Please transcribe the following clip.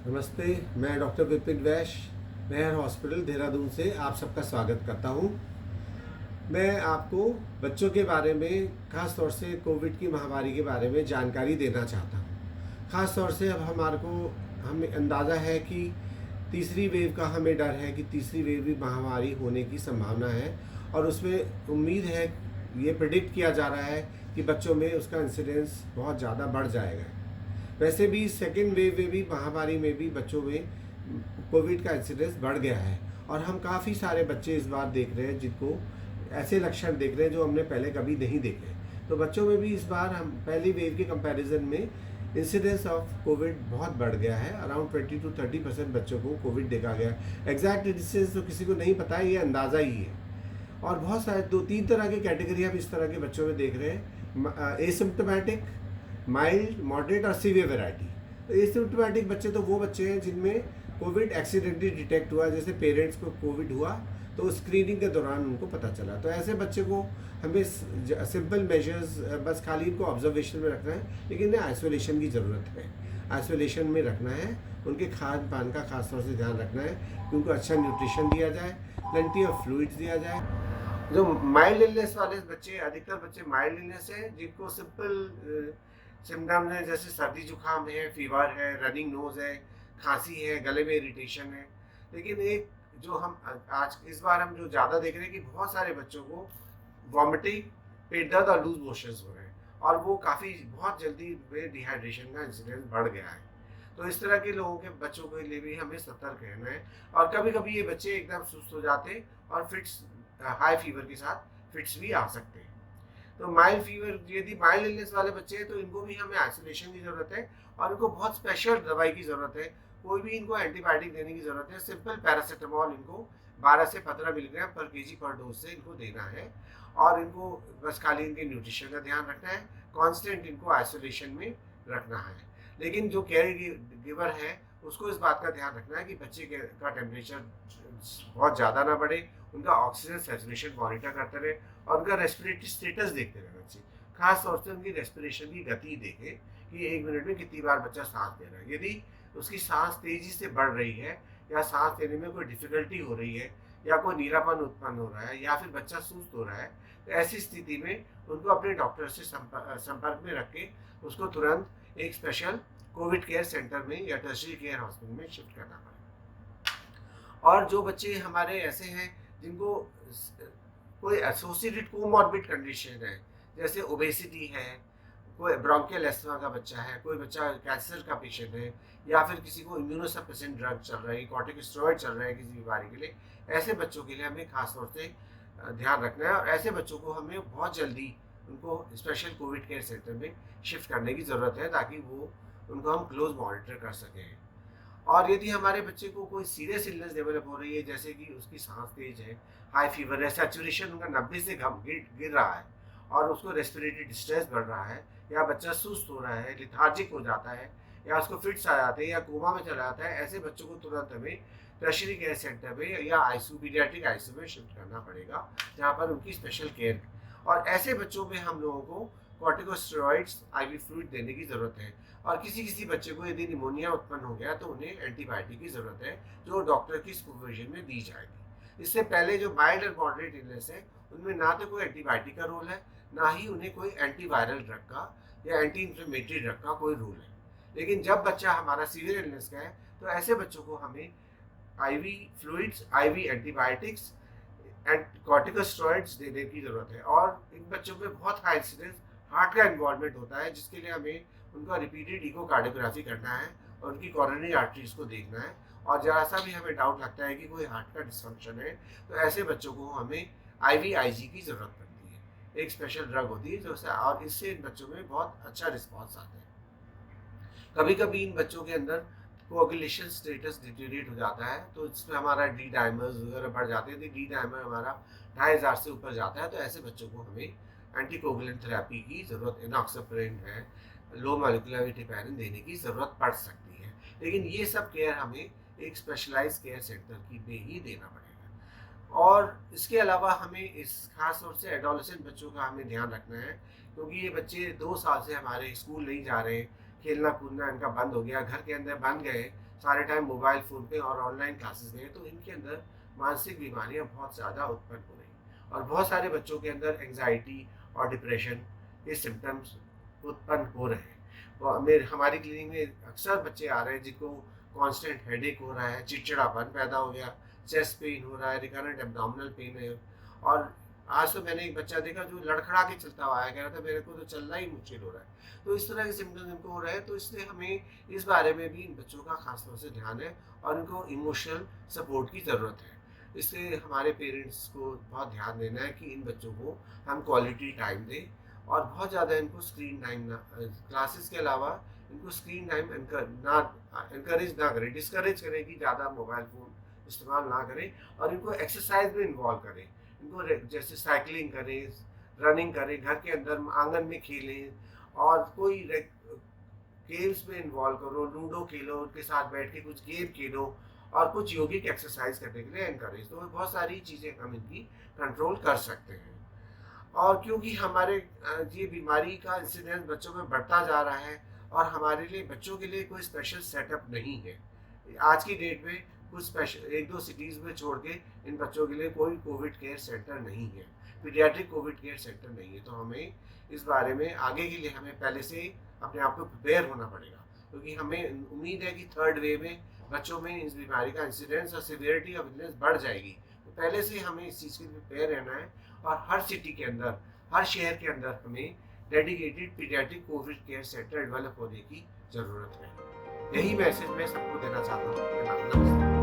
नमस्ते। मैं डॉक्टर विपिन वैश्य, मेहर हॉस्पिटल देहरादून से आप सबका स्वागत करता हूं। मैं आपको बच्चों के बारे में, ख़ास तौर से कोविड की महामारी के बारे में जानकारी देना चाहता हूं। ख़ास तौर से अब हमें अंदाज़ा है कि तीसरी वेव का हमें डर है कि तीसरी वेव भी महामारी होने की संभावना है, और उसमें उम्मीद है, ये प्रिडिक्ट किया जा रहा है कि बच्चों में उसका इंसिडेंस बहुत ज़्यादा बढ़ जाएगा। वैसे भी सेकेंड वेव में भी, महामारी में भी बच्चों में कोविड का इंसिडेंस बढ़ गया है, और हम काफ़ी सारे बच्चे इस बार देख रहे हैं जिनको ऐसे लक्षण देख रहे हैं जो हमने पहले कभी नहीं देखे। तो बच्चों में भी इस बार हम पहली वेव के कंपैरिजन में इंसिडेंस ऑफ कोविड बहुत बढ़ गया है। अराउंड 20 to 30% बच्चों को कोविड देखा गया। एग्जैक्ट डिस्टेंस तो किसी को नहीं पता है, ये अंदाज़ा ही है। और बहुत सारे 2-3 तरह की कैटेगरी हम इस तरह के बच्चों में देख रहे हैं, एसिम्प्टोमेटिक, माइल्ड, मॉडरेट और सीवियर वैरायटी। तो एसिम्प्टोमेटिक बच्चे तो वो बच्चे हैं जिनमें कोविड एक्सीडेंटली डिटेक्ट हुआ, जैसे पेरेंट्स को कोविड हुआ तो स्क्रीनिंग के दौरान उनको पता चला। तो ऐसे बच्चे को हमें सिंपल मेजर्स, बस खाली इनको ऑब्जर्वेशन में रखना है, लेकिन इन्हें आइसोलेशन की ज़रूरत है। आइसोलेशन में रखना है, उनके खान पान का खास तौर से ध्यान रखना है कि उनको अच्छा न्यूट्रिशन दिया जाए, प्लेंटी ऑफ फ्लूइड्स दिया जाए। जो माइल्ड इलनेस वाले बच्चे, अधिकतर बच्चे माइल्ड इलनेस है जिनको सिंपल सिम्टम्स हैं, जैसे सर्दी जुकाम है, फीवर है, रनिंग नोज है, खांसी है, गले में इरिटेशन है। लेकिन एक जो हम आज इस बार हम जो ज़्यादा देख रहे हैं कि बहुत सारे बच्चों को वॉमिटिंग, पेट दर्द और लूज मोशंस हो रहे हैं, और वो काफ़ी बहुत जल्दी में डिहाइड्रेशन का इंसिडेंस बढ़ गया है। तो इस तरह के लोगों के बच्चों के लिए भी हमें सतर्क रहना है। और कभी कभी ये बच्चे एकदम सुस्त हो जाते हैं और फिट्स, हाई फीवर के साथ फिट्स भी आ सकते हैं। तो माइल्ड फीवर, यदि माइल्ड इलनेस वाले बच्चे हैं तो इनको भी हमें आइसोलेशन की ज़रूरत है, और इनको बहुत स्पेशल दवाई की ज़रूरत है। कोई भी इनको एंटीबायोटिक देने की ज़रूरत है। सिंपल पैरासीटामॉल इनको 12 से 15 मिलीग्राम पर केजी पर डोज से इनको देना है, और इनको बस खाली इनके न्यूट्रिशन का ध्यान रखना है, कांस्टेंट इनको आइसोलेशन में रखना है। लेकिन जो केयर गिवर है उसको इस बात का ध्यान रखना है कि बच्चे का टेम्परेचर बहुत ज़्यादा ना बढ़े, उनका ऑक्सीजन सैचुरेशन मॉनिटर करते रहे, और उनका रेस्पिरेटरी स्टेटस देखते रहना चाहिए। खास तौर से उनकी रेस्पिरेशन की गति देखें कि 1 मिनट में कितनी बार बच्चा सांस ले रहा है। यदि उसकी सांस तेजी से बढ़ रही है, या सांस लेने में कोई डिफिकल्टी हो रही है, या कोई नीलापन उत्पन्न हो रहा है, या फिर बच्चा सुस्त हो रहा है, तो ऐसी स्थिति में उनको अपने डॉक्टर से संपर्क में रख के उसको तुरंत एक स्पेशल कोविड केयर सेंटर में या टर्शियरी केयर हॉस्पिटल में शिफ्ट करना पड़ेगा। और जो बच्चे हमारे ऐसे हैं जिनको कोई एसोसिएटेड कोमॉर्बिड कंडीशन है, जैसे ओबेसिटी है, कोई ब्रोंकियल एस्थमा का बच्चा है, कोई बच्चा कैंसर का पेशेंट है, या फिर किसी को इम्यूनोसप्रेसेंट ड्रग चल रहा है, कॉर्टिकोस्टेरॉइड चल रहा है किसी बीमारी के लिए, ऐसे बच्चों के लिए हमें खास तौर से ध्यान रखना है। और ऐसे बच्चों को हमें बहुत जल्दी उनको स्पेशल कोविड केयर सेंटर में शिफ्ट करने की ज़रूरत है, ताकि वो उनको हम क्लोज मॉनिटर कर सकें। और यदि हमारे बच्चे को कोई सीरियस इलनेस डेवलप हो रही है, जैसे कि उसकी सांस तेज है, हाई फीवर है, सैचुरेशन उनका 90 से कम गिर रहा है, और उसको रेस्पिरेटरी डिस्ट्रेस बढ़ रहा है, या बच्चा सुस्त हो रहा है, लिथार्जिक हो जाता है, या उसको फिट्स आ जाते हैं, या कोमा में चला जाता है, ऐसे बच्चों को तुरंत हमें टर्शियरी केयर सेंटर में या आईसीयू, पीडियाट्रिक आईसीयू में शिफ्ट करना पड़ेगा, जहाँ पर उनकी स्पेशल केयर। और ऐसे बच्चों में हम लोगों को कॉर्टिकोस्टेरॉइड्स, आईवी फ्लूइड देने की ज़रूरत है। और किसी किसी बच्चे को यदि निमोनिया उत्पन्न हो गया तो उन्हें एंटीबायोटिक की ज़रूरत है, जो डॉक्टर की सुपरविजन में दी जाएगी। इससे पहले जो माइल्ड और मॉडरेट इलनेस है, उनमें ना तो कोई एंटीबायोटिक का रोल है, ना ही उन्हें कोई एंटीवायरल ड्रग का या एंटी इन्फ्लेमेटरी ड्रग का कोई रोल है। लेकिन जब बच्चा हमारा सीवियर इलनेस का है, तो ऐसे बच्चों को हमें IV fluids, IV antibiotics and corticosteroids देने की ज़रूरत है। और इन बच्चों में बहुत हाई इंसिडेंस हार्ट का इन्वॉल्वमेंट होता है, जिसके लिए हमें उनका रिपीटेड इकोकार्डियोग्राफी करना है, और उनकी कॉरोनरी आर्टरीज को देखना है। और जरा सा भी हमें डाउट लगता है कि कोई हार्ट का डिस्फंक्शन है, तो ऐसे बच्चों को हमें आईवीआईजी की ज़रूरत पड़ती है। एक स्पेशल ड्रग होती है जो और इससे इन बच्चों में बहुत अच्छा रिस्पॉन्स आता है। कभी कभी इन बच्चों के अंदर कोअगुलेशन स्टेटस डिटेरिएट हो जाता है, तो इसमें हमारा डी डायमर्स वगैरह बढ़ जाते हैं। डी डायमर हमारा 2500 से ऊपर जाता है, तो ऐसे बच्चों को हमें एंटीकोगुलेंट थेरेपी की ज़रूरत, इनॉक्सिप्रिन है, लो मॉलिक्यूलर विटिपेरिन देने की ज़रूरत पड़ सकती है। लेकिन ये सब केयर हमें एक स्पेशलाइज्ड केयर सेंटर की में ही देना पड़ेगा। और इसके अलावा हमें इस खास तौर से एडोलेसेंट बच्चों का हमें ध्यान रखना है, क्योंकि ये बच्चे 2 साल से हमारे स्कूल नहीं जा रहे, खेलना कूदना इनका बंद हो गया, घर के अंदर बंद गए, सारे टाइम मोबाइल फ़ोन पे और ऑनलाइन क्लासेस में हैं, तो इनके अंदर मानसिक बीमारियाँ बहुत ज़्यादा उत्पन्न हो रही हैं और बहुत सारे बच्चों के अंदर एंग्जायटी और डिप्रेशन के सिम्पटम्स उत्पन्न हो रहे हैं। हमारी क्लिनिक में अक्सर बच्चे आ रहे हैं जिनको कांस्टेंट हेडेक हो रहा है, चिड़चिड़ापन पैदा हो गया, चेस्ट पेन हो रहा है, रिकरेंट एब्डोमिनल पेन है। और आज तो मैंने एक बच्चा देखा जो लड़खड़ा के चलता हुआ आया, कह रहा था मेरे को तो चलना ही मुश्किल हो रहा है। तो इस तरह के सिम्टम्स इनको हो रहे हैं, तो इसलिए हमें इस बारे में भी इन बच्चों का खास तौर से ध्यान है और इनको इमोशनल सपोर्ट की ज़रूरत है। इसलिए हमारे पेरेंट्स को बहुत ध्यान देना है कि इन बच्चों को हम क्वालिटी टाइम दें और बहुत ज़्यादा इनको स्क्रीन टाइम ना, क्लासेस के अलावा इनको स्क्रीन टाइम इनकरेज ना करें, डिस्करेज करें कि ज़्यादा मोबाइल फ़ोन इस्तेमाल ना करें और इनको एक्सरसाइज में इन्वॉल्व करें। इनको जैसे साइकिलिंग करें, रनिंग करें, घर के अंदर आंगन में खेलें और कोई गेम्स में इन्वॉल्व करो, लूडो खेलो, उनके साथ बैठ के कुछ गेम खेलो और कुछ योगिक एक्सरसाइज करने के लिए एनकरेज। तो बहुत सारी चीज़ें हम इनकी कंट्रोल कर सकते हैं। और क्योंकि हमारे ये बीमारी का इंसिडेंस बच्चों में बढ़ता जा रहा है और हमारे लिए बच्चों के लिए कोई स्पेशल सेटअप नहीं है आज की डेट में। कुछ स्पेशल एक दो सिटीज़ में छोड़ के इन बच्चों के लिए कोई कोविड केयर सेंटर नहीं है, पीडियाट्रिक कोविड केयर सेंटर नहीं है। तो हमें इस बारे में आगे के लिए हमें पहले से अपने आप को प्रिपेयर होना पड़ेगा, क्योंकि हमें उम्मीद है कि थर्ड वेव में बच्चों में इस बीमारी का इंसिडेंस और सिवियरिटी ऑफ इलनेस बढ़ जाएगी। तो पहले से हमें इस चीज़ के लिए प्रिपेयर रहना है और हर सिटी के अंदर, हर शहर के अंदर हमें dedicated paediatric Covid care centre develop होने की ज़रूरत है। यही मैसेज मैं सबको देना चाहता हूँ। नमस्ते।